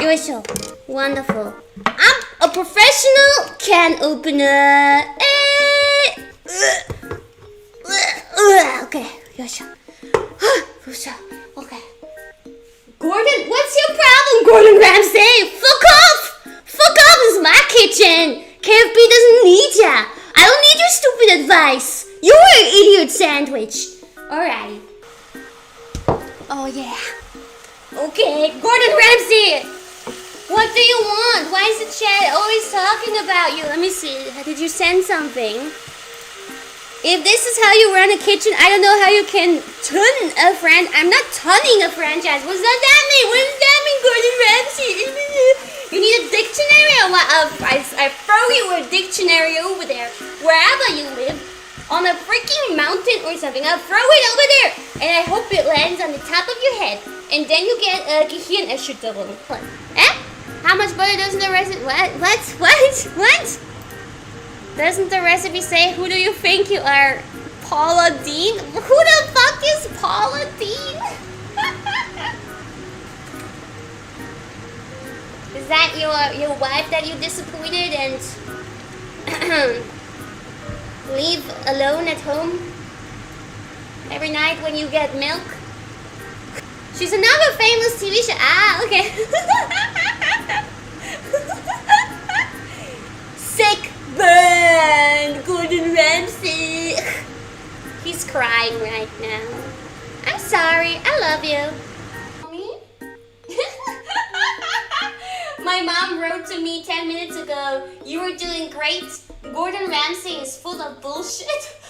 Yoisho. Wonderful. I'm a professional can opener. Okay. Yoisho. Okay. Gordon, what's your problem, Gordon Ramsay? Fuck off! Fuck off, this is my kitchen. KFB doesn't need ya. I don't need your stupid advice. You're an idiot sandwich. Alright. Oh yeah. Okay, Gordon Ramsay. What do you want? Why is the chat always talking about you? Let me see. Did you send something? If this is how you run a kitchen, I don't know how you can turn a friend. I'm not turning a franchise. What does that mean? What does that mean, Gordon Ramsay? You need a dictionary or what? I throw you a dictionary over there, wherever you live, on a freaking mountain or something. I'll throw it over there, and I hope it lands on the top of your head, and then you get a Gehirnerschütterung. Eh? How much butter doesn't the recipe? What? Doesn't the recipe say, who do you think you are? Paula Deen? Who the fuck is Paula Deen? Is that your wife that you disappointed and leave alone at home every night when you get milk? She's another famous TV show. Ah, okay. Sick burn, Gordon Ramsay. He's crying right now. I'm sorry. I love you. Me? My mom wrote to me 10 minutes ago, you were doing great. Gordon Ramsay is full of bullshit.